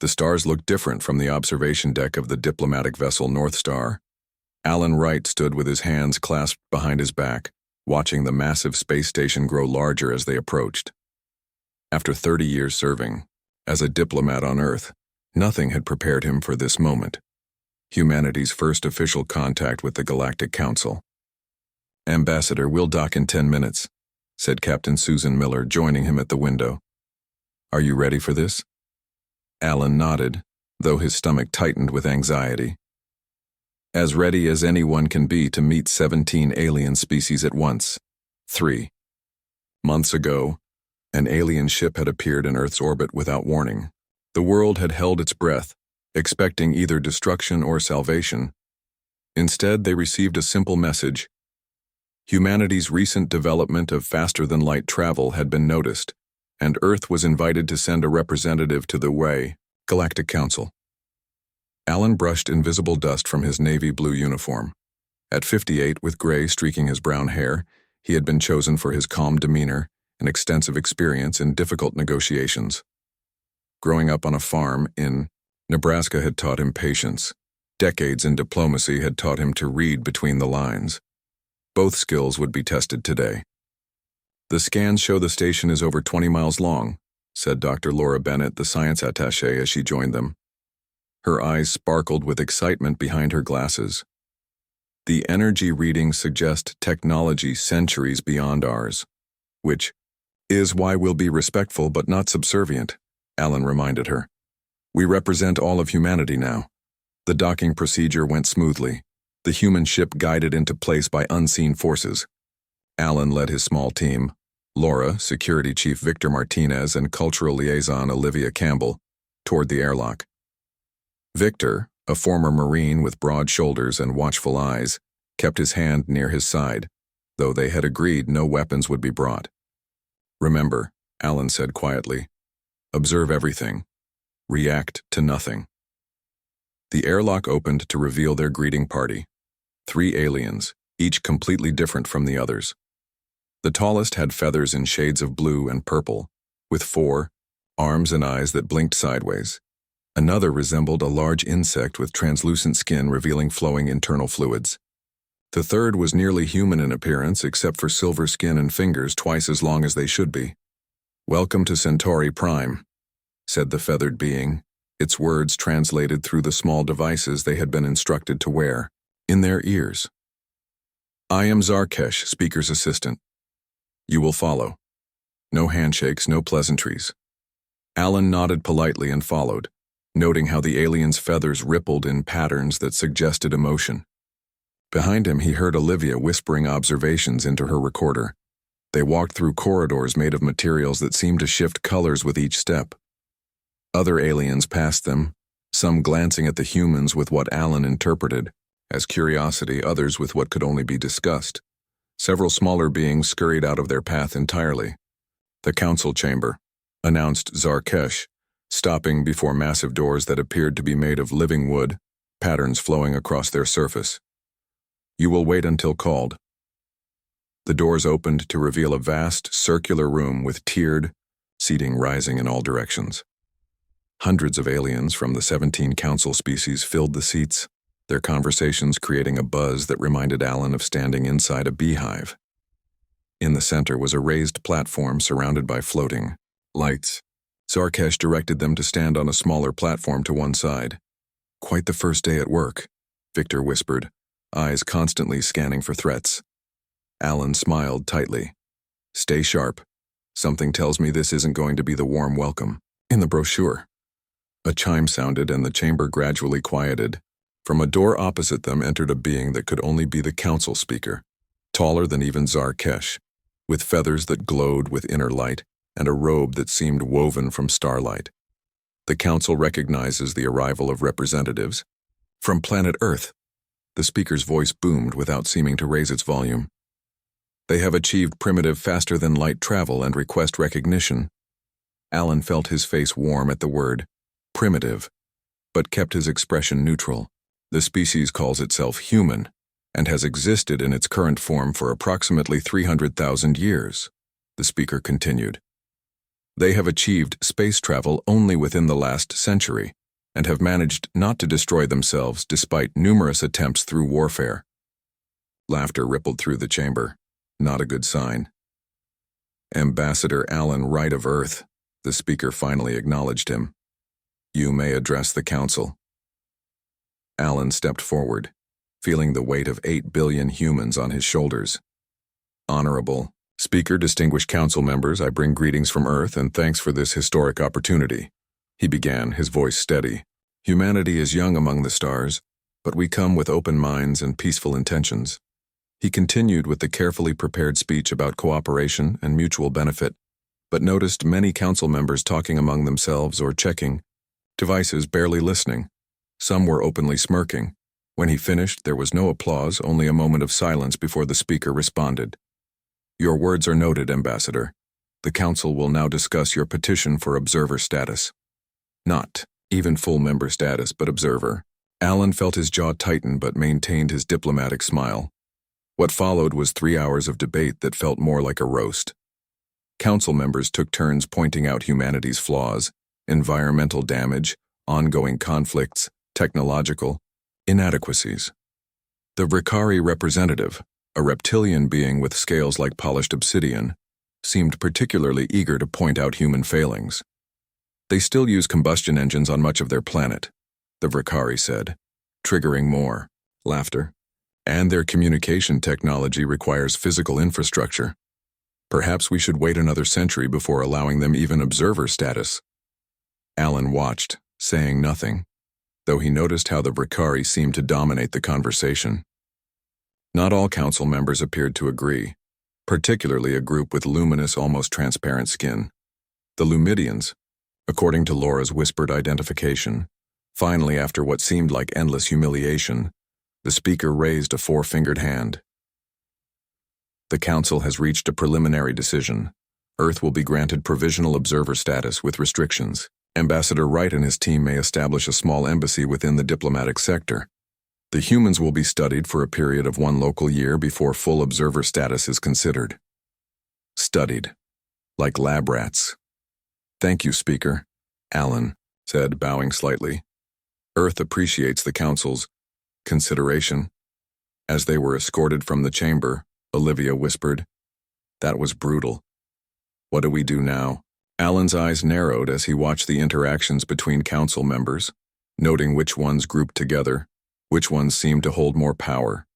The stars looked different from the observation deck of the diplomatic vessel North Star. Alan Wright stood with his hands clasped behind his back, watching the massive space station grow larger as they approached. After 30 years serving as a diplomat on Earth, nothing had prepared him for this moment. Humanity's first official contact with the Galactic Council. "Ambassador, we'll dock in 10 minutes, said Captain Susan Miller, joining him at the window. "Are you ready for this?" Alan nodded, though his stomach tightened with anxiety. "As ready as anyone can be to meet 17 alien species at once." 3 months ago, an alien ship had appeared in Earth's orbit without warning. The world had held its breath, expecting either destruction or salvation. Instead, they received a simple message. Humanity's recent development of faster-than-light travel had been noticed, and Earth was invited to send a representative to the Galactic Council. Alan brushed invisible dust from his navy blue uniform. At 58, with gray streaking his brown hair, he had been chosen for his calm demeanor and extensive experience in difficult negotiations. Growing up on a farm in Nebraska had taught him patience. Decades in diplomacy had taught him to read between the lines. Both skills would be tested today. "The scans show the station is over 20 miles long," said Dr. Laura Bennett, the science attaché, as she joined them. Her eyes sparkled with excitement behind her glasses. "The energy readings suggest technology centuries beyond ours, which is why we'll be respectful but not subservient," Alan reminded her. "We represent all of humanity now." The docking procedure went smoothly, the human ship guided into place by unseen forces. Alan led his small team, Laura, Security Chief Victor Martinez, and Cultural Liaison Olivia Campbell, toward the airlock. Victor, a former Marine with broad shoulders and watchful eyes, kept his hand near his side, though they had agreed no weapons would be brought. "Remember," Alan said quietly, "observe everything. React to nothing." The airlock opened to reveal their greeting party. 3 aliens, each completely different from the others. The tallest had feathers in shades of blue and purple, with 4 arms and eyes that blinked sideways. Another resembled a large insect with translucent skin revealing flowing internal fluids. The third was nearly human in appearance except for silver skin and fingers twice as long as they should be. "Welcome to Centauri Prime," said the feathered being, its words translated through the small devices they had been instructed to wear, in their ears. "I am Zarkesh, Speaker's assistant. You will follow. No handshakes, no pleasantries." Alan nodded politely and followed, noting how the alien's feathers rippled in patterns that suggested emotion. Behind him, he heard Olivia whispering observations into her recorder. They walked through corridors made of materials that seemed to shift colors with each step. Other aliens passed them, some glancing at the humans with what Alan interpreted as curiosity, others with what could only be discussed. Several smaller beings scurried out of their path entirely. "The council chamber," announced Zarkesh, stopping before massive doors that appeared to be made of living wood, patterns flowing across their surface. "You will wait until called." The doors opened to reveal a vast, circular room with tiered seating rising in all directions. Hundreds of aliens from the 17 council species filled the seats, their conversations creating a buzz that reminded Alan of standing inside a beehive. In the center was a raised platform surrounded by floating lights. Zarkesh directed them to stand on a smaller platform to one side. "Quite the first day at work," Victor whispered, eyes constantly scanning for threats. Alan smiled tightly. "Stay sharp. Something tells me this isn't going to be the warm welcome in the brochure." A chime sounded and the chamber gradually quieted. From a door opposite them entered a being that could only be the council speaker, taller than even Zarkesh, with feathers that glowed with inner light and a robe that seemed woven from starlight. "The council recognizes the arrival of representatives from planet Earth." The speaker's voice boomed without seeming to raise its volume. "They have achieved primitive faster-than-light travel and request recognition." Alan felt his face warm at the word primitive, but kept his expression neutral. "The species calls itself human and has existed in its current form for approximately 300,000 years," the speaker continued. They have achieved space travel only within the last century and have managed not to destroy themselves despite numerous attempts through warfare. Laughter rippled through the chamber. Not a good sign. Ambassador Alan Wright of Earth, the speaker finally acknowledged him. You may address the council. Alan stepped forward, feeling the weight of 8 billion humans on his shoulders. Honorable Speaker, distinguished council members, I bring greetings from Earth and thanks for this historic opportunity. He began, his voice steady. Humanity is young among the stars, but we come with open minds and peaceful intentions. He continued with the carefully prepared speech about cooperation and mutual benefit, but noticed many council members talking among themselves or checking devices, barely listening. Some were openly smirking. When he finished, there was no applause, only a moment of silence before the speaker responded. Your words are noted, Ambassador. The council will now discuss your petition for observer status. Not even full member status, but observer. Alan felt his jaw tighten but maintained his diplomatic smile. What followed was 3 hours of debate that felt more like a roast. Council members took turns pointing out humanity's flaws, environmental damage, ongoing conflicts, technological inadequacies. The Ricari representative, a reptilian being with scales like polished obsidian, seemed particularly eager to point out human failings. They still use combustion engines on much of their planet, the Ricari said, triggering more laughter. And their communication technology requires physical infrastructure. Perhaps we should wait another century before allowing them even observer status. Alan watched, saying nothing, though he noticed how the Ricari seemed to dominate the conversation. Not all council members appeared to agree, particularly a group with luminous, almost transparent skin. The Lumidians, according to Laura's whispered identification. Finally, after what seemed like endless humiliation, the speaker raised a 4-fingered hand. The council has reached a preliminary decision. Earth will be granted provisional observer status with restrictions. Ambassador Wright and his team may establish a small embassy within the diplomatic sector. The humans will be studied for a period of 1 local year before full observer status is considered. Studied. Like lab rats. Thank you, Speaker, Alan said, bowing slightly. Earth appreciates the council's consideration. As they were escorted from the chamber, Olivia whispered, That was brutal. What do we do now? Alan's eyes narrowed as he watched the interactions between council members, noting which ones grouped together, which ones seemed to hold more power.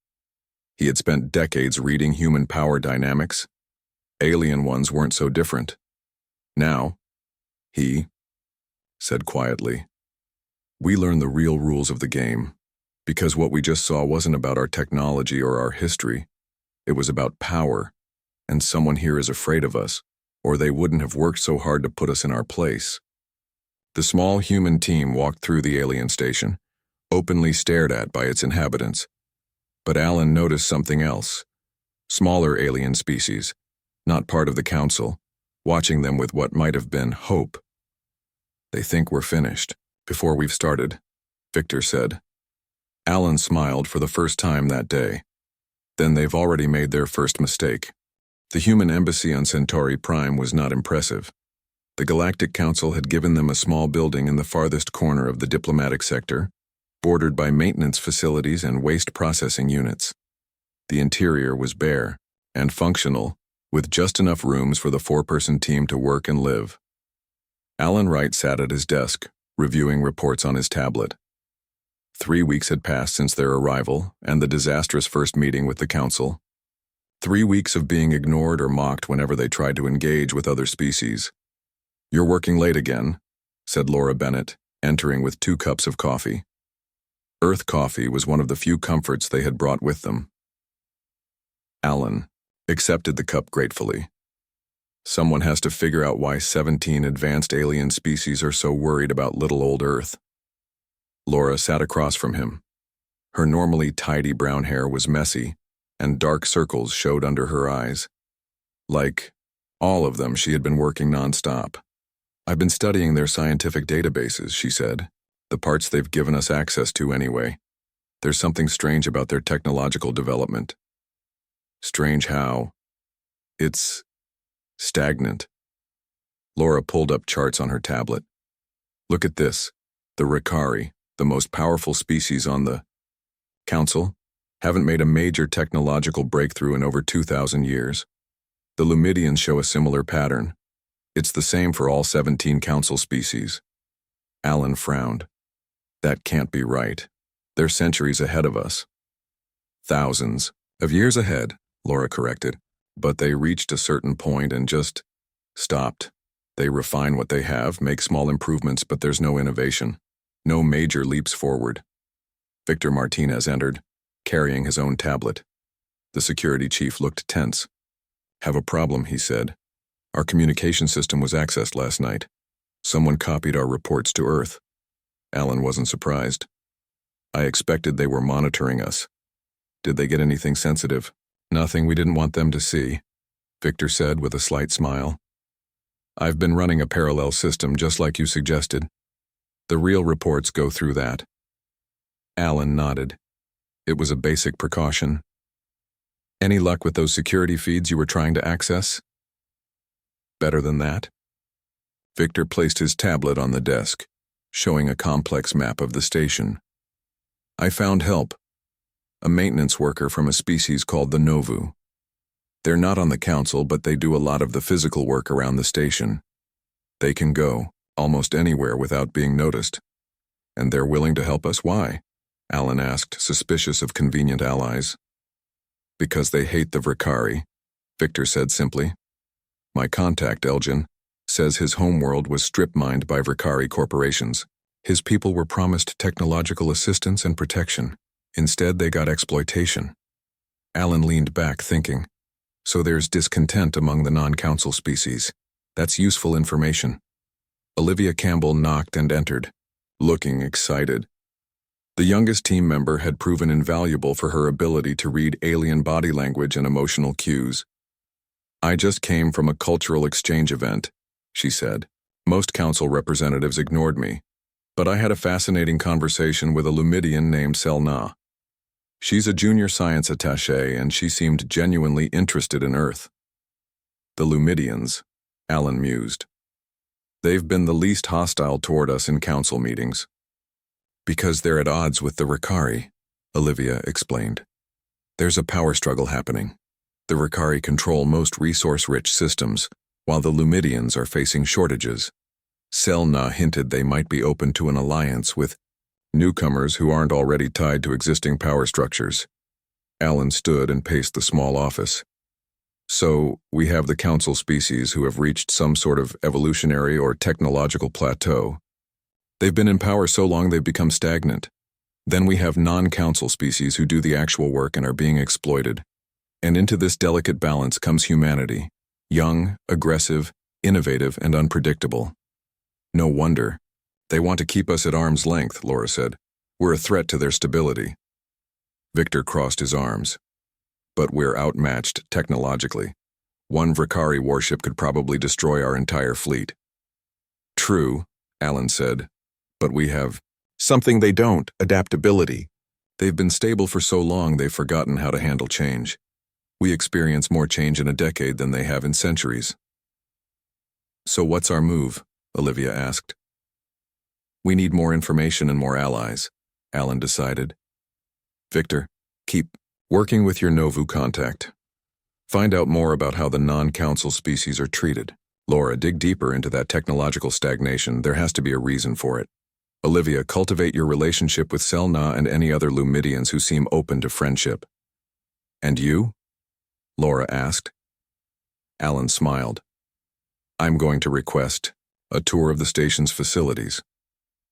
He had spent decades reading human power dynamics. Alien ones weren't so different. Now, he said quietly, We learn the real rules of the game. Because what we just saw wasn't about our technology or our history. It was about power, and someone here is afraid of us, or they wouldn't have worked so hard to put us in our place. The small human team walked through the alien station, openly stared at by its inhabitants. But Alan noticed something else. Smaller alien species, not part of the council, watching them with what might have been hope. They think we're finished, before we've started, Victor said. Alan smiled for the first time that day. Then they've already made their first mistake. The human embassy on Centauri Prime was not impressive. The Galactic Council had given them a small building in the farthest corner of the diplomatic sector, bordered by maintenance facilities and waste processing units. The interior was bare and functional, with just enough rooms for the 4-person team to work and live. Alan Wright sat at his desk, reviewing reports on his tablet. 3 weeks had passed since their arrival and the disastrous first meeting with the council. 3 weeks of being ignored or mocked whenever they tried to engage with other species. You're working late again, said Laura Bennett, entering with 2 cups of coffee. Earth coffee was one of the few comforts they had brought with them. Alan accepted the cup gratefully. Someone has to figure out why 17 advanced alien species are so worried about little old Earth. Laura sat across from him. Her normally tidy brown hair was messy, and dark circles showed under her eyes. Like all of them, she had been working nonstop. I've been studying their scientific databases, she said. The parts they've given us access to anyway. There's something strange about their technological development. Strange how? It's stagnant. Laura pulled up charts on her tablet. Look at this. The Ricari, the most powerful species on the Council, haven't made a major technological breakthrough in over 2,000 years. The Lumidians show a similar pattern. It's the same for all 17 Council species. Alan frowned. That can't be right. They're centuries ahead of us. Thousands of years ahead, Laura corrected. But they reached a certain point and just stopped. They refine what they have, make small improvements, but there's no innovation. No major leaps forward. Victor Martinez entered, carrying his own tablet. The security chief looked tense. Have a problem, he said. Our communication system was accessed last night. Someone copied our reports to Earth. Alan wasn't surprised. I expected they were monitoring us. Did they get anything sensitive? Nothing we didn't want them to see, Victor said with a slight smile. I've been running a parallel system just like you suggested. The real reports go through that. Alan nodded. It was a basic precaution. Any luck with those security feeds you were trying to access? Better than that? Victor placed his tablet on the desk, showing a complex map of the station. I found help. A maintenance worker from a species called the Novu. They're not on the Council, but they do a lot of the physical work around the station. They can go almost anywhere without being noticed. And they're willing to help us. Why? Alan asked, suspicious of convenient allies. Because they hate the Ricari, Victor said simply. My contact, Elgin, says his homeworld was strip-mined by Ricari corporations. His people were promised technological assistance and protection. Instead, they got exploitation. Alan leaned back, thinking. So there's discontent among the non-Council species. That's useful information. Olivia Campbell knocked and entered, looking excited. The youngest team member had proven invaluable for her ability to read alien body language and emotional cues. I just came from a cultural exchange event, she said. Most Council representatives ignored me, but I had a fascinating conversation with a Lumidian named Selna. She's a junior science attaché, and she seemed genuinely interested in Earth. The Lumidians, Alan mused. They've been the least hostile toward us in Council meetings. Because they're at odds with the Ricari, Olivia explained. There's a power struggle happening. The Ricari control most resource-rich systems, while the Lumidians are facing shortages. Selna hinted they might be open to an alliance with newcomers who aren't already tied to existing power structures. Alan stood and paced the small office. So, we have the Council species who have reached some sort of evolutionary or technological plateau. They've been in power so long they've become stagnant. Then we have non-Council species who do the actual work and are being exploited. And into this delicate balance comes humanity. Young, aggressive, innovative, and unpredictable. No wonder. They want to keep us at arm's length, Laura said. We're a threat to their stability. Victor crossed his arms. But we're outmatched technologically. One Ricari warship could probably destroy our entire fleet. True, Alan said. But we have something they don't, adaptability. They've been stable for so long they've forgotten how to handle change. We experience more change in a decade than they have in centuries. So what's our move? Olivia asked. We need more information and more allies, Alan decided. Victor, keep working with your Novu contact. Find out more about how the non-Council species are treated. Laura, dig deeper into that technological stagnation. There has to be a reason for it. Olivia, cultivate your relationship with Selna and any other Lumidians who seem open to friendship. And you? Laura asked. Alan smiled. I'm going to request a tour of the station's facilities.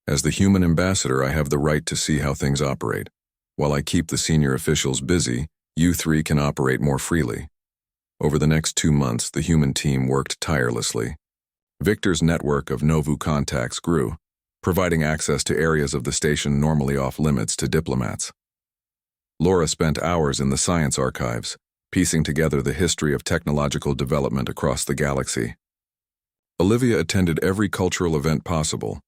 As the human ambassador, I have the right to see how things operate. While I keep the senior officials busy, you three can operate more freely. Over the next 2 months, the human team worked tirelessly. Victor's network of Novu contacts grew, providing access to areas of the station normally off-limits to diplomats. Laura spent hours in the science archives, piecing together the history of technological development across the galaxy. Olivia attended every cultural event possible,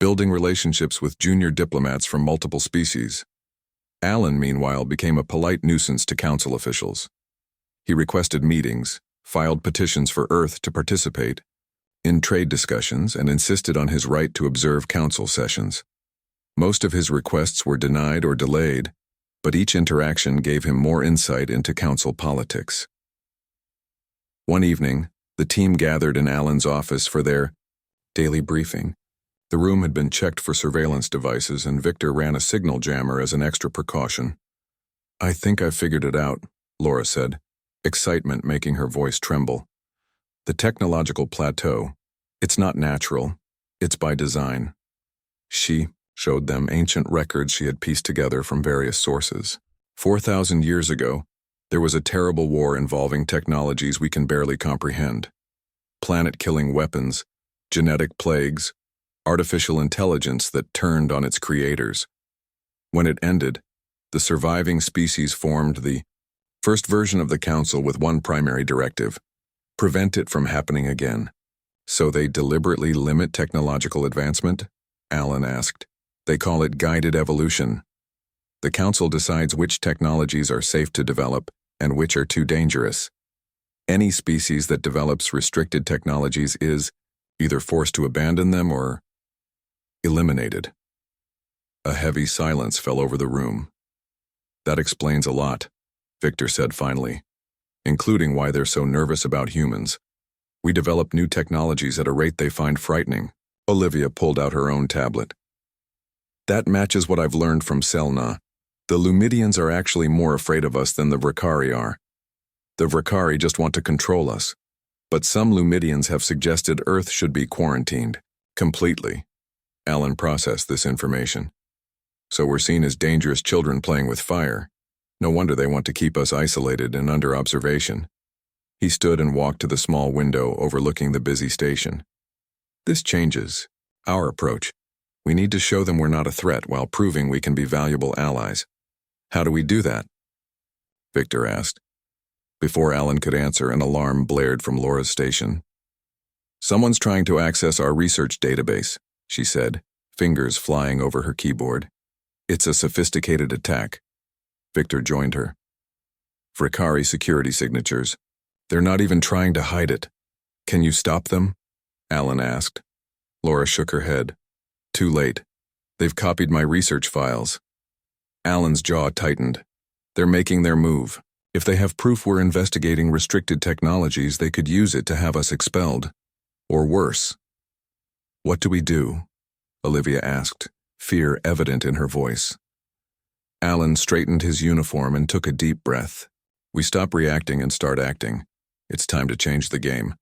building relationships with junior diplomats from multiple species. Alan, meanwhile, became a polite nuisance to Council officials. He requested meetings, filed petitions for Earth to participate, in trade discussions and insisted on his right to observe council sessions. Most of his requests were denied or delayed, but each interaction gave him more insight into council politics. One evening, the team gathered in Alan's office for their daily briefing. The room had been checked for surveillance devices, and Victor ran a signal jammer as an extra precaution. "I think I figured it out," Laura said, excitement making her voice tremble. "The technological plateau, it's not natural, it's by design." She showed them ancient records she had pieced together from various sources. 4,000 years ago, there was a terrible war involving technologies we can barely comprehend. Planet-killing weapons, genetic plagues, artificial intelligence that turned on its creators. When it ended, the surviving species formed the first version of the Council with one primary directive: prevent it from happening again. "So they deliberately limit technological advancement?" Alan asked. "They call it guided evolution. The Council decides which technologies are safe to develop and which are too dangerous. Any species that develops restricted technologies is either forced to abandon them or eliminated." A heavy silence fell over the room. "That explains a lot," Victor said finally, "including why they're so nervous about humans. We develop new technologies at a rate they find frightening." Olivia pulled out her own tablet. "That matches what I've learned from Selna. The Lumidians are actually more afraid of us than the Vrikari are. The Vrikari just want to control us, but some Lumidians have suggested Earth should be quarantined completely." Alan processed this information. "So we're seen as dangerous children playing with fire. No wonder they want to keep us isolated and under observation." He stood and walked to the small window overlooking the busy station. "This changes our approach. We need to show them we're not a threat while proving we can be valuable allies." "How do we do that?" Victor asked. Before Alan could answer, an alarm blared from Laura's station. "Someone's trying to access our research database," she said, fingers flying over her keyboard. "It's a sophisticated attack." Victor joined her. "Vrikari security signatures. They're not even trying to hide it. Can you stop them?" Alan asked. Laura shook her head. "Too late. They've copied my research files." Alan's jaw tightened. "They're making their move. If they have proof we're investigating restricted technologies, they could use it to have us expelled. Or worse." "What do we do?" Olivia asked, fear evident in her voice. Alan straightened his uniform and took a deep breath. "We stop reacting and start acting. It's time to change the game.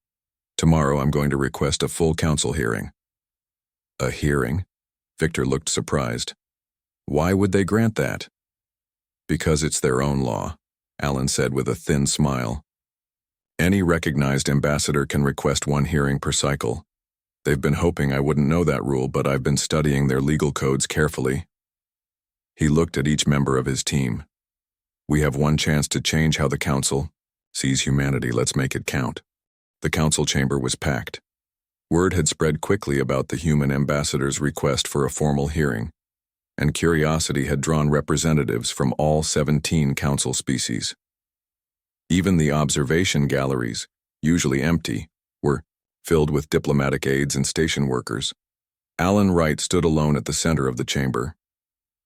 Tomorrow I'm going to request a full council hearing." "A hearing?" Victor looked surprised. "Why would they grant that?" "Because it's their own law," Alan said with a thin smile. "Any recognized ambassador can request one hearing per cycle. They've been hoping I wouldn't know that rule, but I've been studying their legal codes carefully." He looked at each member of his team. "We have one chance to change how the council sees humanity. Let's make it count." The council chamber was packed. Word had spread quickly about the human ambassador's request for a formal hearing, and curiosity had drawn representatives from all 17 council species. Even the observation galleries, usually empty, were filled with diplomatic aides and station workers. Alan Wright stood alone at the center of the chamber.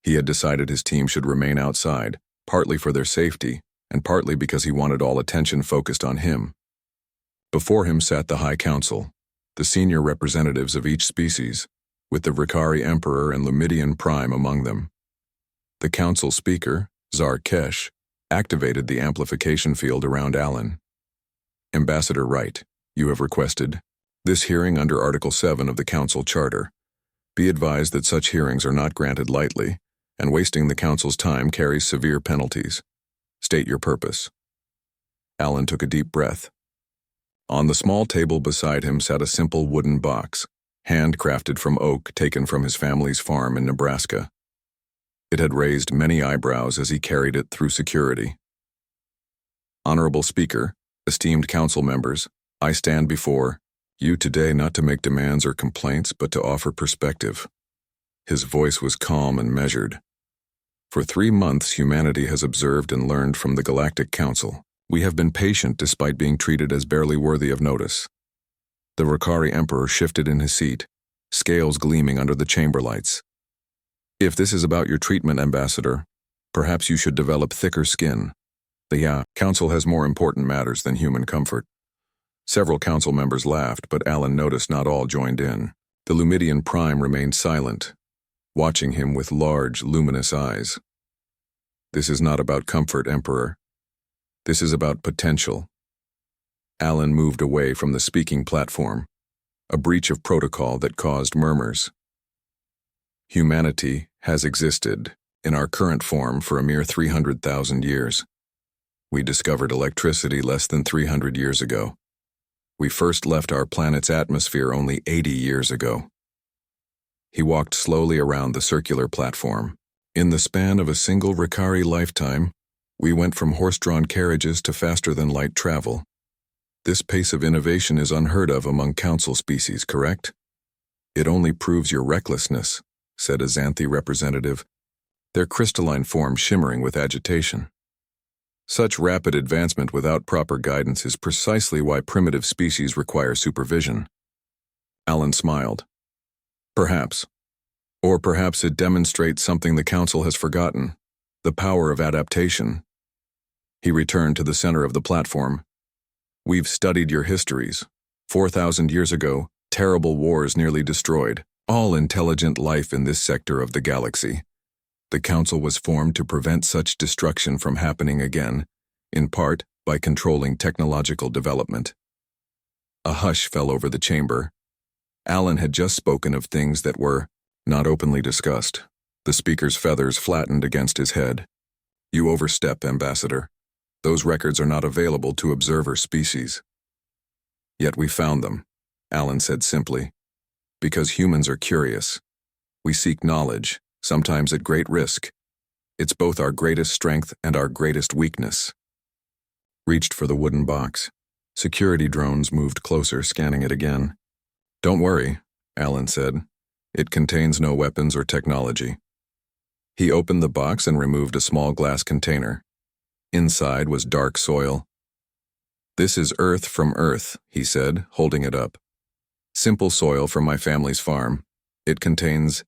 He had decided his team should remain outside, partly for their safety, and partly because he wanted all attention focused on him. Before him sat the High Council, the senior representatives of each species, with the Vrikari Emperor and Lumidian Prime among them. The council speaker, Zar Kesh, activated the amplification field around Alan. "Ambassador Wright, you have requested this hearing under Article 7 of the Council Charter. Be advised that such hearings are not granted lightly, and wasting the Council's time carries severe penalties. State your purpose." Alan took a deep breath. On the small table beside him sat a simple wooden box, handcrafted from oak taken from his family's farm in Nebraska. It had raised many eyebrows as he carried it through security. "Honorable Speaker, esteemed council members, I stand before you today not to make demands or complaints, but to offer perspective." His voice was calm and measured. "For 3 months, humanity has observed and learned from the Galactic Council. We have been patient despite being treated as barely worthy of notice. The Rakari Emperor shifted in his seat, scales gleaming under the chamber lights. If this is about your treatment, Ambassador, perhaps you should develop thicker skin. The Council has more important matters than human comfort. Several council members laughed, but Alan noticed not all joined in. The Lumidian Prime remained silent, watching him with large, luminous eyes. This is not about comfort, Emperor. This is about potential. Alan moved away from the speaking platform, a breach of protocol that caused murmurs. Humanity has existed in our current form for a mere 300,000 years. We discovered electricity less than 300 years ago. We first left our planet's atmosphere only 80 years ago. He walked slowly around the circular platform. In the span of a single Rakari lifetime, we went from horse-drawn carriages to faster-than-light travel. This pace of innovation is unheard of among council species, correct? It only proves your recklessness, said a Xanthi representative, their crystalline form shimmering with agitation. Such rapid advancement without proper guidance is precisely why primitive species require supervision. Alan smiled. Perhaps. Or perhaps it demonstrates something the Council has forgotten, the power of adaptation. He returned to the center of the platform. We've studied your histories. 4,000 years ago, terrible wars nearly destroyed all intelligent life in this sector of the galaxy. The Council was formed to prevent such destruction from happening again, in part by controlling technological development. A hush fell over the chamber. Alan had just spoken of things that were not openly discussed. The speaker's feathers flattened against his head. You overstep, Ambassador. Those records are not available to observer species. Yet we found them, Alan said simply. Because humans are curious. We seek knowledge, sometimes at great risk. It's both our greatest strength and our greatest weakness. Reached for the wooden box. Security drones moved closer, scanning it again. Don't worry, Alan said. It contains no weapons or technology. He opened the box and removed a small glass container. Inside was dark soil. This is earth from Earth, he said, holding it up. Simple soil from my family's farm. It contains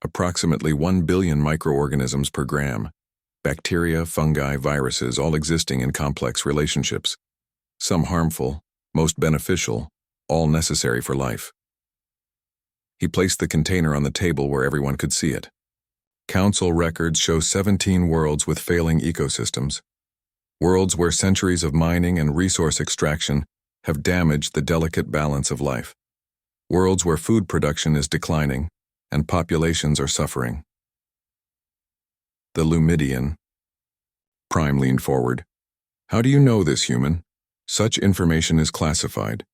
approximately 1 billion microorganisms per gram. Bacteria, fungi, viruses, all existing in complex relationships. Some harmful, most beneficial, all necessary for life. He placed the container on the table where everyone could see it. Council records show 17 worlds with failing ecosystems. Worlds where centuries of mining and resource extraction have damaged the delicate balance of life. Worlds where food production is declining and populations are suffering. The Lumidian Prime leaned forward. How do you know this, human? Such information is classified.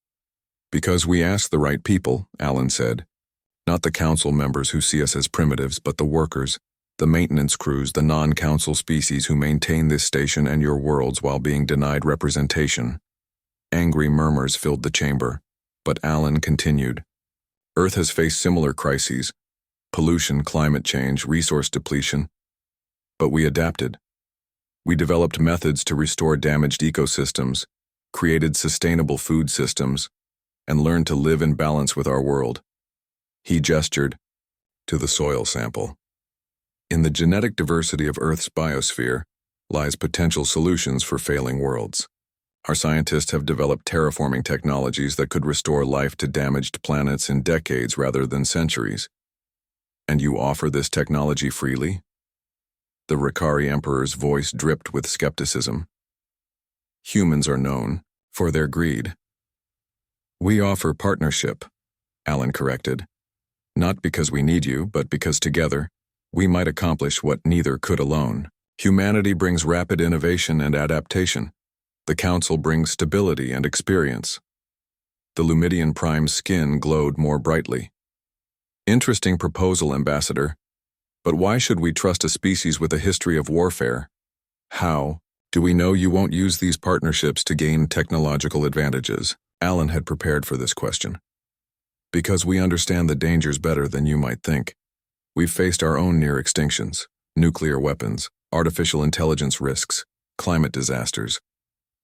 Because we asked the right people, Alan said. Not the council members who see us as primitives, but the workers, the maintenance crews, the non-council species who maintain this station and your worlds while being denied representation. Angry murmurs filled the chamber, but Alan continued. Earth has faced similar crises, pollution, climate change, resource depletion. But we adapted. We developed methods to restore damaged ecosystems, created sustainable food systems, and learned to live in balance with our world. He gestured to the soil sample. In the genetic diversity of Earth's biosphere lies potential solutions for failing worlds. Our scientists have developed terraforming technologies that could restore life to damaged planets in decades rather than centuries. And you offer this technology freely? The Rakari Emperor's voice dripped with skepticism. Humans are known for their greed. We offer partnership, Alan corrected. Not because we need you, but because together, we might accomplish what neither could alone. Humanity brings rapid innovation and adaptation. The Council brings stability and experience. The Lumidian Prime's skin glowed more brightly. Interesting proposal, Ambassador. But why should we trust a species with a history of warfare? How do we know you won't use these partnerships to gain technological advantages? Alan had prepared for this question. Because we understand the dangers better than you might think. We've faced our own near extinctions, nuclear weapons, artificial intelligence risks, climate disasters.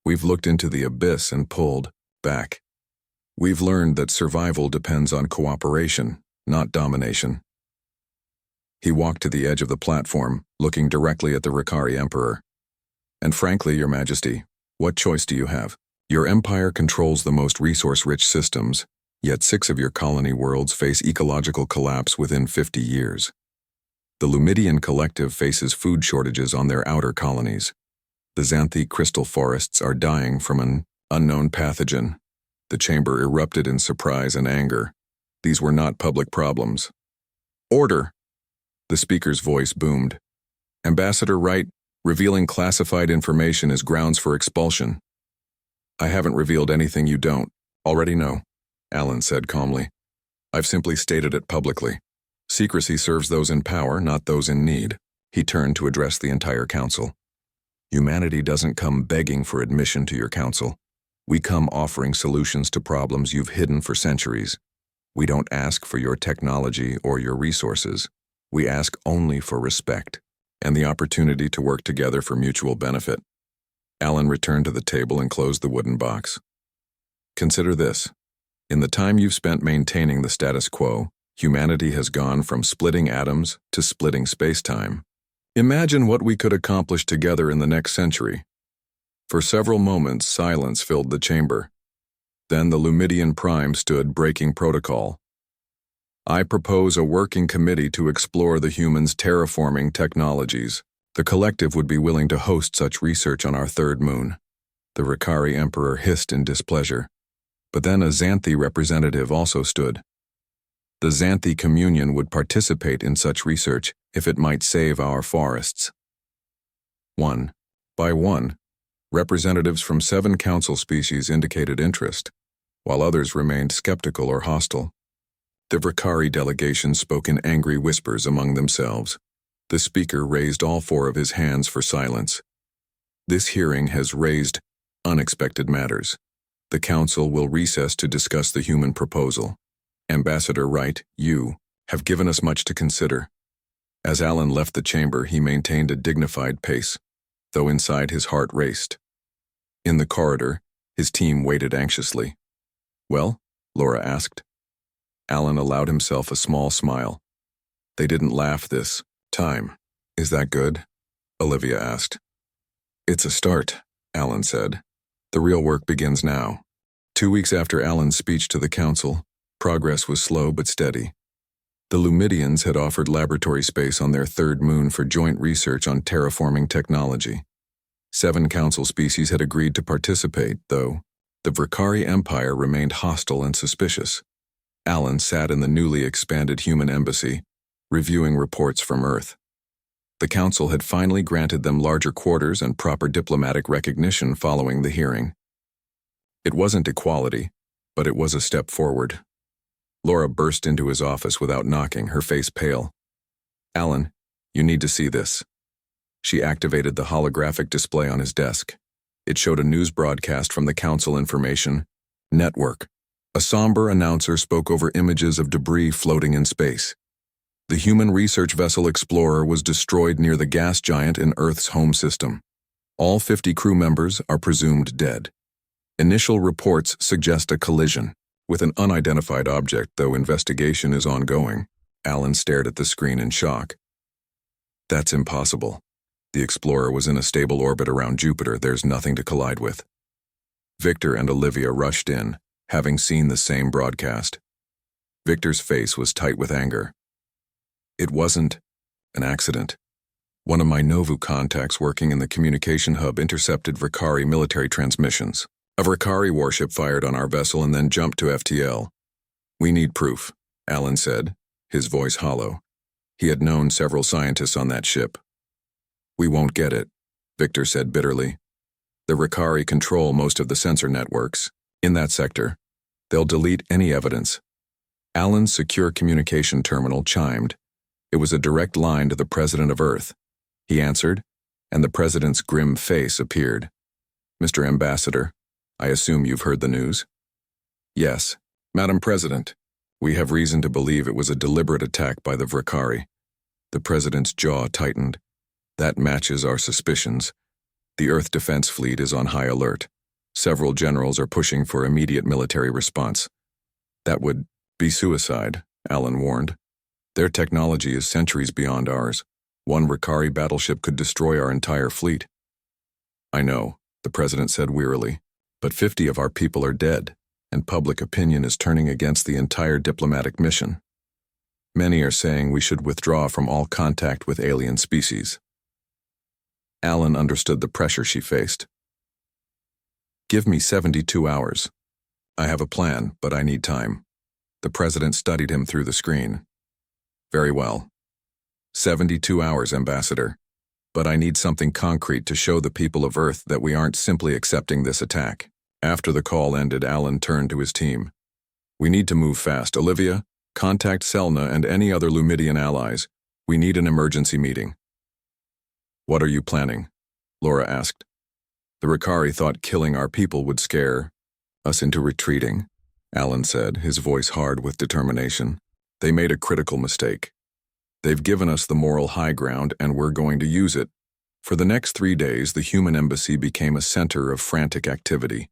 We've looked into the abyss and pulled back. We've learned that survival depends on cooperation, not domination. He walked to the edge of the platform, looking directly at the Ricari Emperor. And frankly, Your Majesty, what choice do you have? Your empire controls the most resource-rich systems, yet 6 of your colony worlds face ecological collapse within 50 years. The Lumidian Collective faces food shortages on their outer colonies. The Xanthi crystal forests are dying from an unknown pathogen. The chamber erupted in surprise and anger. These were not public problems. Order! The speaker's voice boomed. Ambassador Wright, revealing classified information is grounds for expulsion. I haven't revealed anything you don't already know, Alan said calmly. I've simply stated it publicly. Secrecy serves those in power, not those in need. He turned to address the entire council. Humanity doesn't come begging for admission to your council. We come offering solutions to problems you've hidden for centuries. We don't ask for your technology or your resources. We ask only for respect and the opportunity to work together for mutual benefit. Alan returned to the table and closed the wooden box. Consider this. In the time you've spent maintaining the status quo, humanity has gone from splitting atoms to splitting space-time. Imagine what we could accomplish together in the next century. For several moments, silence filled the chamber. Then the Lumidian Prime stood, breaking protocol. I propose a working committee to explore the humans' terraforming technologies. The collective would be willing to host such research on our third moon. The Ricari Emperor hissed in displeasure. But then a Xanthi representative also stood. The Xanthi Communion would participate in such research if it might save our forests. One by one, representatives from 7 council species indicated interest, while others remained skeptical or hostile. The Ricari delegation spoke in angry whispers among themselves. The speaker raised all 4 of his hands for silence. This hearing has raised unexpected matters. The council will recess to discuss the human proposal. Ambassador Wright, you have given us much to consider. As Alan left the chamber, he maintained a dignified pace, though inside his heart raced. In the corridor, his team waited anxiously. Well? Laura asked. Alan allowed himself a small smile. They didn't laugh this time. Is that good? Olivia asked. It's a start, Alan said. The real work begins now. 2 weeks after Alan's speech to the council, progress was slow but steady. The Lumidians had offered laboratory space on their third moon for joint research on terraforming technology. 7 council species had agreed to participate, though the Ricari Empire remained hostile and suspicious. Alan sat in the newly expanded human embassy, reviewing reports from Earth. The council had finally granted them larger quarters and proper diplomatic recognition following the hearing. It wasn't equality, but it was a step forward. Laura burst into his office without knocking, her face pale. Alan, you need to see this. She activated the holographic display on his desk. It showed a news broadcast from the Council Information Network. A somber announcer spoke over images of debris floating in space. The human research vessel Explorer was destroyed near the gas giant in Earth's home system. All 50 crew members are presumed dead. Initial reports suggest a collision with an unidentified object, though investigation is ongoing. Alan stared at the screen in shock. That's impossible. The Explorer was in a stable orbit around Jupiter. There's nothing to collide with. Victor and Olivia rushed in, having seen the same broadcast. Victor's face was tight with anger. It wasn't an accident. One of my Novu contacts working in the communication hub intercepted Ricari military transmissions. A Ricari warship fired on our vessel and then jumped to FTL. We need proof, Alan said, his voice hollow. He had known several scientists on that ship. We won't get it, Victor said bitterly. The Ricari control most of the sensor networks. In that sector, they'll delete any evidence. Alan's secure communication terminal chimed. It was a direct line to the President of Earth. He answered, and the President's grim face appeared. Mr. Ambassador, I assume you've heard the news? Yes, Madam President. We have reason to believe it was a deliberate attack by the Ricari. The President's jaw tightened. That matches our suspicions. The Earth Defense Fleet is on high alert. Several generals are pushing for immediate military response. That would be suicide, Alan warned. Their technology is centuries beyond ours. One Ricari battleship could destroy our entire fleet. I know, the president said wearily, but 50 of our people are dead, and public opinion is turning against the entire diplomatic mission. Many are saying we should withdraw from all contact with alien species. Alan understood the pressure she faced. Give me 72 hours. I have a plan, but I need time. The president studied him through the screen. Very well. 72 hours, Ambassador. But I need something concrete to show the people of Earth that we aren't simply accepting this attack. After the call ended, Alan turned to his team. We need to move fast. Olivia, contact Selna and any other Lumidian allies. We need an emergency meeting. What are you planning? Laura asked. The Ricari thought killing our people would scare us into retreating, Alan said, his voice hard with determination. They made a critical mistake. They've given us the moral high ground, and we're going to use it. For the next 3 days, the human embassy became a center of frantic activity.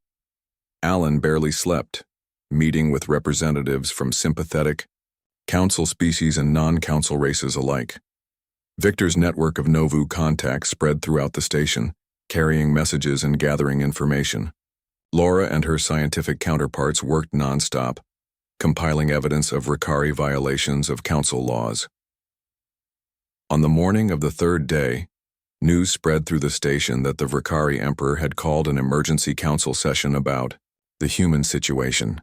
Alan barely slept, meeting with representatives from sympathetic, council species and non-council races alike. Victor's network of Novu contacts spread throughout the station, carrying messages and gathering information. Laura and her scientific counterparts worked non-stop, compiling evidence of Ricari violations of council laws. On the morning of the third day, news spread through the station that the Ricari Emperor had called an emergency council session about the human situation.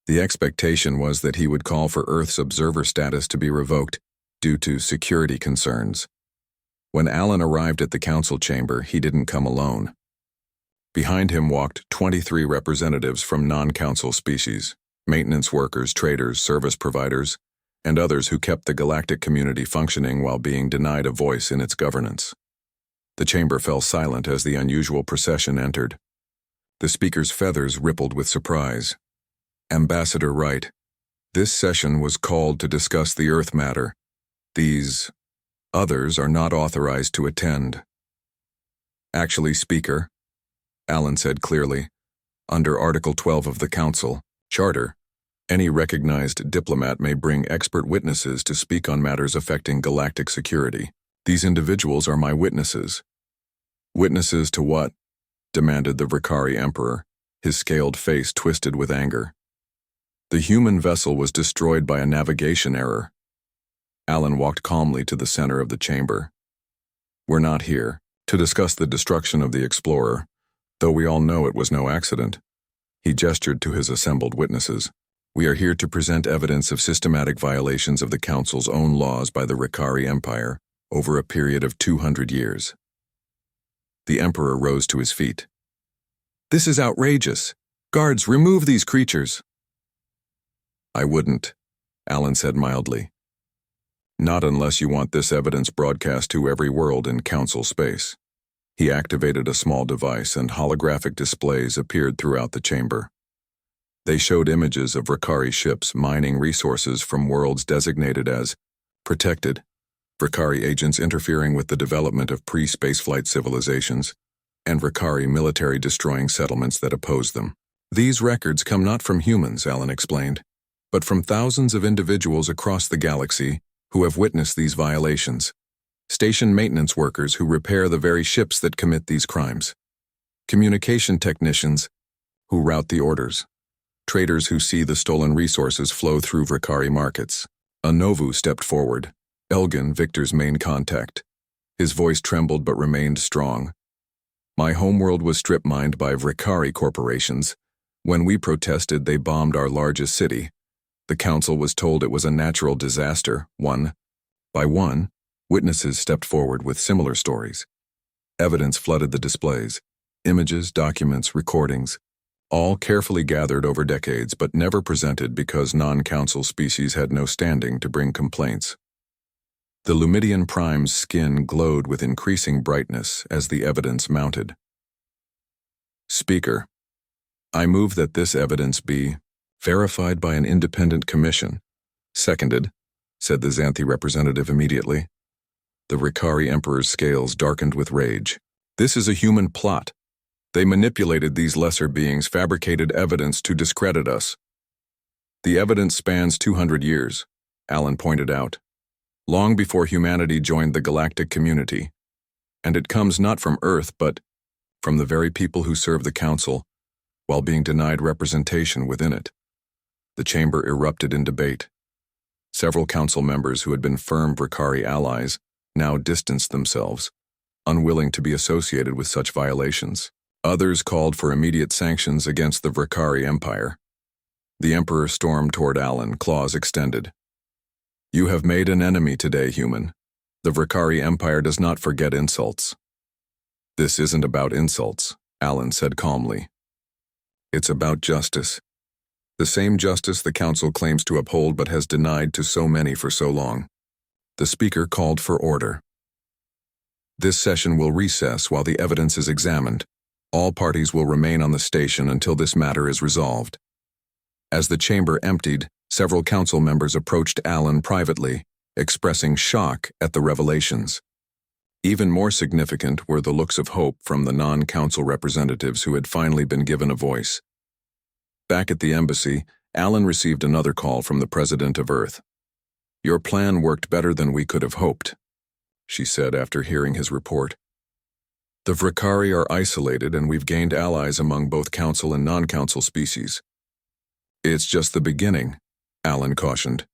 The expectation was that he would call for Earth's observer status to be revoked due to security concerns. When Alan arrived at the council chamber, he didn't come alone. Behind him walked 23 representatives from non-council species, maintenance workers, traders, service providers, and others who kept the galactic community functioning while being denied a voice in its governance. The chamber fell silent as the unusual procession entered. The speaker's feathers rippled with surprise. Ambassador Wright, this session was called to discuss the Earth matter. These others are not authorized to attend. Actually, Speaker, Alan said clearly, under Article 12 of the Council Charter, any recognized diplomat may bring expert witnesses to speak on matters affecting galactic security. These individuals are my witnesses. Witnesses to what? Demanded the Ricari Emperor, his scaled face twisted with anger. The human vessel was destroyed by a navigation error. Alan walked calmly to the center of the chamber. We're not here to discuss the destruction of the Explorer, though we all know it was no accident. He gestured to his assembled witnesses. We are here to present evidence of systematic violations of the Council's own laws by the Ricari Empire over a period of 200 years. The Emperor rose to his feet. This is outrageous. Guards, remove these creatures. I wouldn't, Alan said mildly. Not unless you want this evidence broadcast to every world in Council space. He activated a small device and holographic displays appeared throughout the chamber. They showed images of Ricari ships mining resources from worlds designated as protected, Ricari agents interfering with the development of pre-spaceflight civilizations, and Ricari military destroying settlements that oppose them. These records come not from humans, Alan explained, but from thousands of individuals across the galaxy who have witnessed these violations. Station maintenance workers who repair the very ships that commit these crimes. Communication technicians who route the orders. Traders who see the stolen resources flow through Ricari markets. A Novu stepped forward, Elgin, Victor's main contact. His voice trembled but remained strong. My homeworld was strip-mined by Ricari corporations. When we protested, they bombed our largest city. The council was told it was a natural disaster. One by one, witnesses stepped forward with similar stories. Evidence flooded the displays. Images, documents, recordings, all carefully gathered over decades but never presented because non-council species had no standing to bring complaints. The Lumidian Prime's skin glowed with increasing brightness as the evidence mounted. Speaker, I move that this evidence be verified by an independent commission. Seconded, said the Xanthi representative immediately. The Ricari Emperor's scales darkened with rage. This is a human plot. They manipulated these lesser beings, fabricated evidence to discredit us. The evidence spans 200 years, Alan pointed out, long before humanity joined the galactic community. And it comes not from Earth, but from the very people who serve the Council, while being denied representation within it. The chamber erupted in debate. Several Council members who had been firm Vrikari allies now distanced themselves, unwilling to be associated with such violations. Others called for immediate sanctions against the Vrikari Empire. The Emperor stormed toward Alan, claws extended. "You have made an enemy today, human. The Vrikari Empire does not forget insults." "This isn't about insults," Alan said calmly. "It's about justice. The same justice the Council claims to uphold but has denied to so many for so long." The speaker called for order. "This session will recess while the evidence is examined. All parties will remain on the station until this matter is resolved." As the chamber emptied, several Council members approached Alan privately, expressing shock at the revelations. Even more significant were the looks of hope from the non-Council representatives who had finally been given a voice. Back at the embassy, Alan received another call from the President of Earth. "Your plan worked better than we could have hoped," she said after hearing his report. "The Vrikari are isolated and we've gained allies among both Council and non-Council species." "It's just the beginning," Alan cautioned.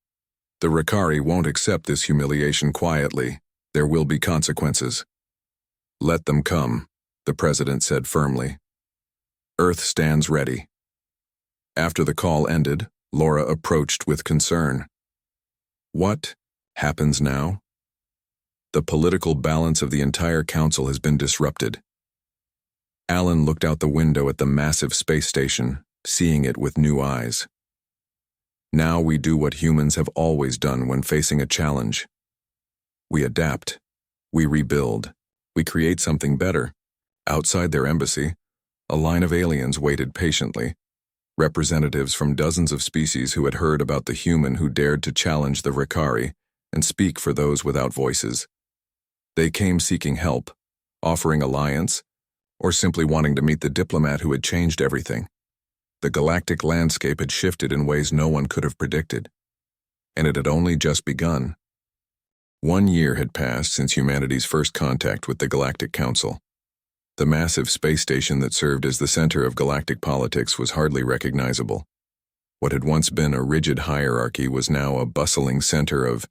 "The Vrikari won't accept this humiliation quietly. There will be consequences." "Let them come," the President said firmly. "Earth stands ready." After the call ended, Laura approached with concern. "What happens now?" "The political balance of the entire Council has been disrupted." Alan looked out the window at the massive space station, seeing it with new eyes. "Now we do what humans have always done when facing a challenge. We adapt. We rebuild. We create something better." Outside their embassy, a line of aliens waited patiently, representatives from dozens of species who had heard about the human who dared to challenge the Vrikari and speak for those without voices. They came seeking help, offering alliance, or simply wanting to meet the diplomat who had changed everything. The galactic landscape had shifted in ways no one could have predicted, and it had only just begun. 1 year had passed since humanity's first contact with the Galactic Council. The massive space station that served as the center of galactic politics was hardly recognizable. What had once been a rigid hierarchy was now a bustling center of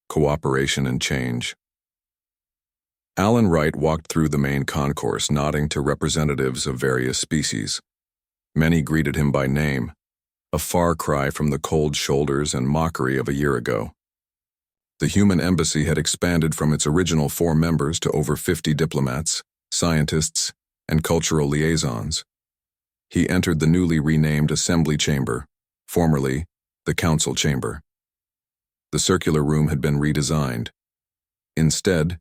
cooperation and change. Alan Wright walked through the main concourse, nodding to representatives of various species. Many greeted him by name, a far cry from the cold shoulders and mockery of a year ago. The human embassy had expanded from its original 4 members to over 50 diplomats, scientists, and cultural liaisons. He entered the newly renamed Assembly Chamber, formerly the Council Chamber. The circular room had been redesigned. Instead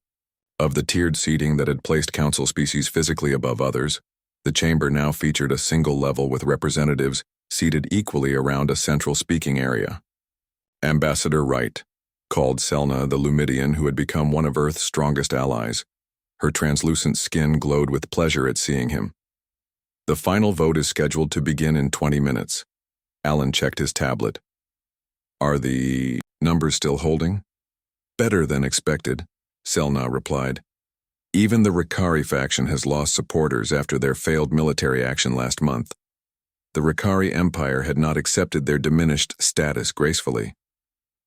of the tiered seating that had placed Council species physically above others, the chamber now featured a single level with representatives seated equally around a central speaking area. Ambassador Wright called Selna the Lumidian, who had become one of Earth's strongest allies. Her translucent skin glowed with pleasure at seeing him. "The final vote is scheduled to begin in 20 minutes. Alan checked his tablet. "Are the numbers still holding?" "Better than expected," Selna replied. "Even the Vrikari faction has lost supporters after their failed military action last month. The Vrikari Empire had not accepted their diminished status gracefully.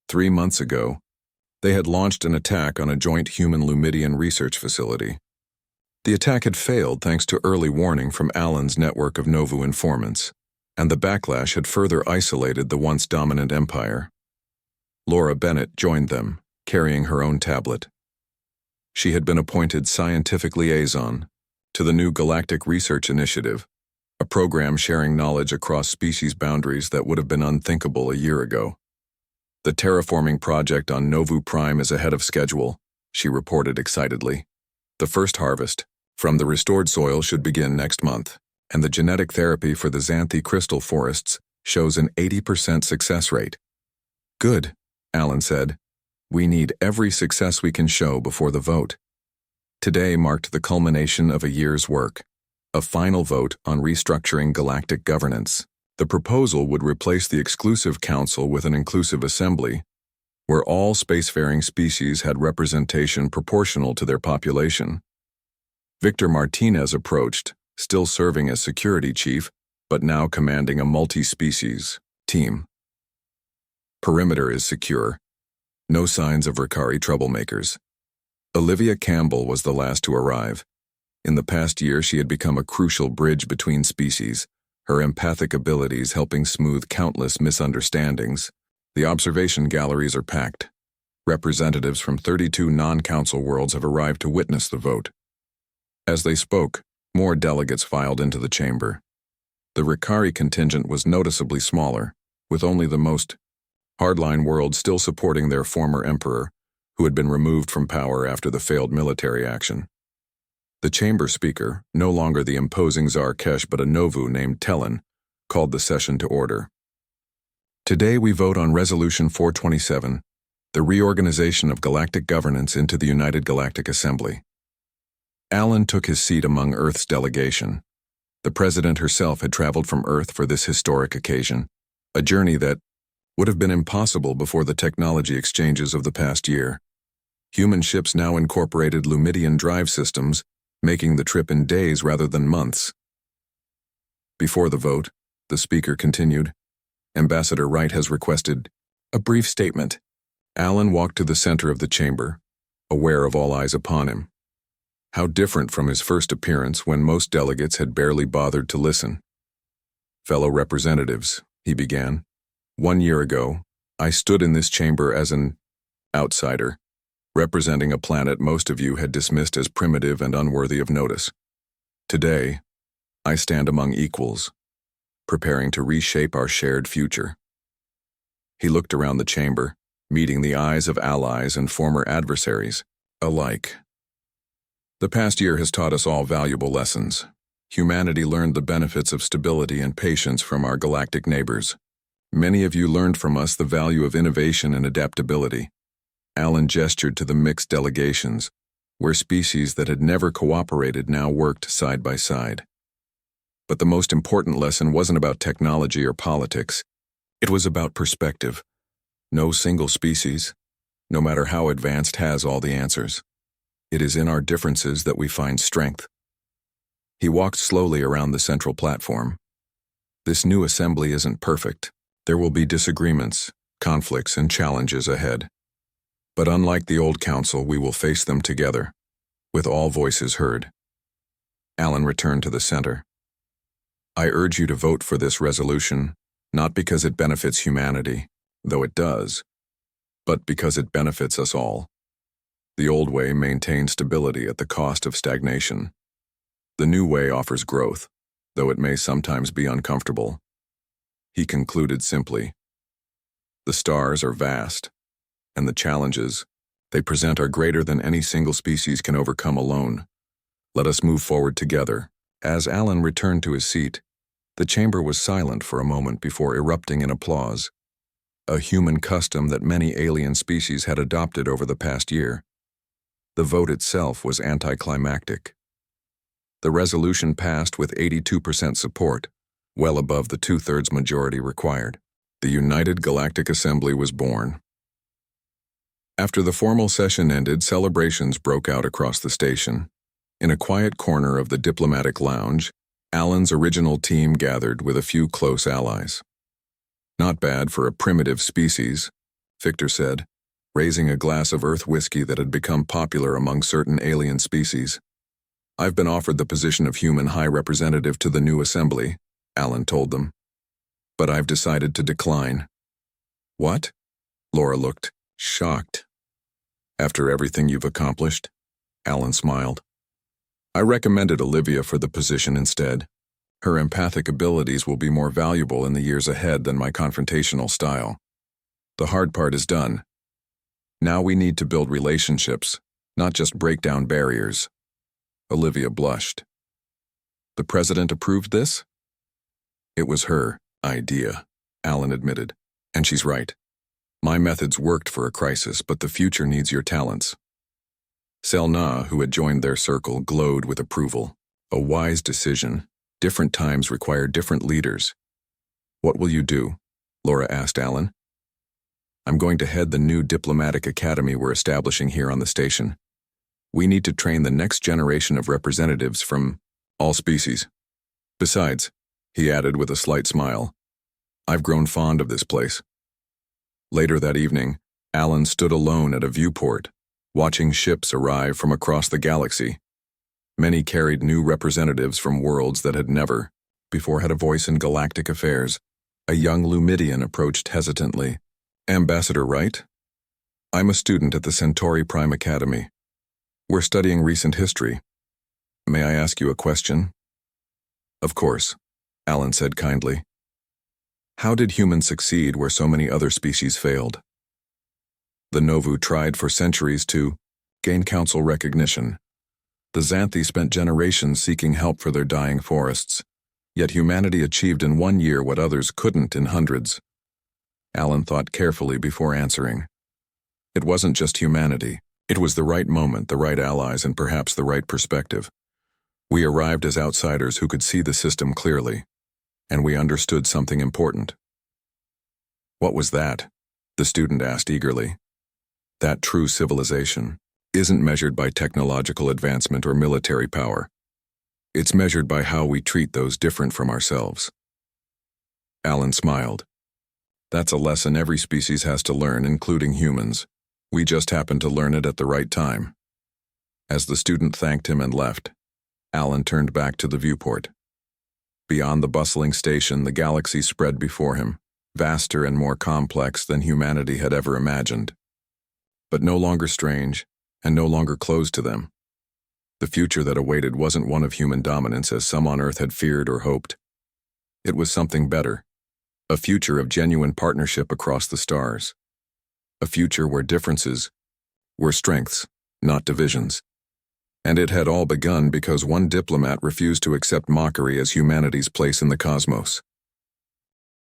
3 months ago, they had launched an attack on a joint human-Lumidian research facility. The attack had failed thanks to early warning from Alan's network of Novu informants, and the backlash had further isolated the once dominant empire. Laura Bennett joined them, carrying her own tablet. She had been appointed scientific liaison to the new Galactic Research Initiative, a program sharing knowledge across species boundaries that would have been unthinkable a year ago. "The terraforming project on Novu Prime is ahead of schedule," she reported excitedly. "The first harvest from the restored soil should begin next month, and the genetic therapy for the Xanthi crystal forests shows an 80% success rate." "Good," Alan said. "We need every success we can show before the vote." Today marked the culmination of a year's work. A final vote on restructuring galactic governance. The proposal would replace the exclusive council with an inclusive assembly, where all spacefaring species had representation proportional to their population. Victor Martinez approached, still serving as security chief, but now commanding a multi-species team. Perimeter is secure. No signs of Ricari troublemakers. Olivia Campbell was the last to arrive. In the past year, she had become a crucial bridge between species, her empathic abilities helping smooth countless misunderstandings. The observation galleries are packed. Representatives from 32 non-council worlds have arrived to witness the vote. As they spoke, more delegates filed into the chamber. The Ricari contingent was noticeably smaller, with only the most hardline worlds still supporting their former emperor, who had been removed from power after the failed military action. The chamber speaker, no longer the imposing Zarkesh but a Novu named Tellin, called the session to order. Today we vote on Resolution 427, the reorganization of galactic governance into the United Galactic Assembly. Alan took his seat among Earth's delegation. The president herself had traveled from Earth for this historic occasion, a journey that would have been impossible before the technology exchanges of the past year. Human ships now incorporated Lumidian drive systems, making the trip in days rather than months. Before the vote, the speaker continued, Ambassador Wright has requested a brief statement. Alan walked to the center of the chamber, aware of all eyes upon him. How different from his first appearance when most delegates had barely bothered to listen. Fellow representatives, he began. 1 year ago, I stood in this chamber as an outsider, representing a planet most of you had dismissed as primitive and unworthy of notice. Today, I stand among equals, preparing to reshape our shared future. He looked around the chamber, meeting the eyes of allies and former adversaries alike. The past year has taught us all valuable lessons. Humanity learned the benefits of stability and patience from our galactic neighbors. Many of you learned from us the value of innovation and adaptability. Alan gestured to the mixed delegations, where species that had never cooperated now worked side by side. But the most important lesson wasn't about technology or politics. It was about perspective. No single species, no matter how advanced, has all the answers. It is in our differences that we find strength. He walked slowly around the central platform. This new assembly isn't perfect. There will be disagreements, conflicts, and challenges ahead. But unlike the old council, we will face them together, with all voices heard. Alan returned to the center. I urge you to vote for this resolution, not because it benefits humanity, though it does, but because it benefits us all. The old way maintained stability at the cost of stagnation. The new way offers growth, though it may sometimes be uncomfortable. He concluded simply, the stars are vast, and the challenges they present are greater than any single species can overcome alone. Let us move forward together. As Alan returned to his seat, the chamber was silent for a moment before erupting in applause, a human custom that many alien species had adopted over the past year. The vote itself was anticlimactic. The resolution passed with 82% support, well above the two-thirds majority required. The United Galactic Assembly was born. After the formal session ended, celebrations broke out across the station. In a quiet corner of the diplomatic lounge, Alan's original team gathered with a few close allies. Not bad for a primitive species, Victor said, raising a glass of Earth whiskey that had become popular among certain alien species. I've been offered the position of human high representative to the new assembly, Alan told them. But I've decided to decline. What? Laura looked shocked. After everything you've accomplished? Alan smiled. I recommended Olivia for the position instead. Her empathic abilities will be more valuable in the years ahead than my confrontational style. The hard part is done. Now we need to build relationships, not just break down barriers. Olivia blushed. The president approved this? It was her idea, Alan admitted, and she's right. My methods worked for a crisis, but the future needs your talents. Selna, who had joined their circle, glowed with approval. A wise decision. Different times require different leaders. What will you do? Laura asked Alan. I'm going to head the new diplomatic academy we're establishing here on the station. We need to train the next generation of representatives from all species. Besides, he added with a slight smile, I've grown fond of this place. Later that evening, Alan stood alone at a viewport, watching ships arrive from across the galaxy. Many carried new representatives from worlds that had never before had a voice in galactic affairs. A young Lumidian approached hesitantly. Ambassador Wright? I'm a student at the Centauri Prime Academy. We're studying recent history. May I ask you a question? Of course, Alan said kindly. How did humans succeed where so many other species failed? The Novu tried for centuries to gain council recognition. The Xanthi spent generations seeking help for their dying forests, yet humanity achieved in 1 year what others couldn't in hundreds. Alan thought carefully before answering. It wasn't just humanity. It was the right moment, the right allies, and perhaps the right perspective. We arrived as outsiders who could see the system clearly, and we understood something important. What was that? The student asked eagerly. That true civilization isn't measured by technological advancement or military power. It's measured by how we treat those different from ourselves. Alan smiled. That's a lesson every species has to learn, including humans. We just happened to learn it at the right time. As the student thanked him and left, Alan turned back to the viewport. Beyond the bustling station, the galaxy spread before him, vaster and more complex than humanity had ever imagined. But no longer strange, and no longer closed to them. The future that awaited wasn't one of human dominance as some on Earth had feared or hoped. It was something better, a future of genuine partnership across the stars. A future where differences were strengths, not divisions. And it had all begun because one diplomat refused to accept mockery as humanity's place in the cosmos.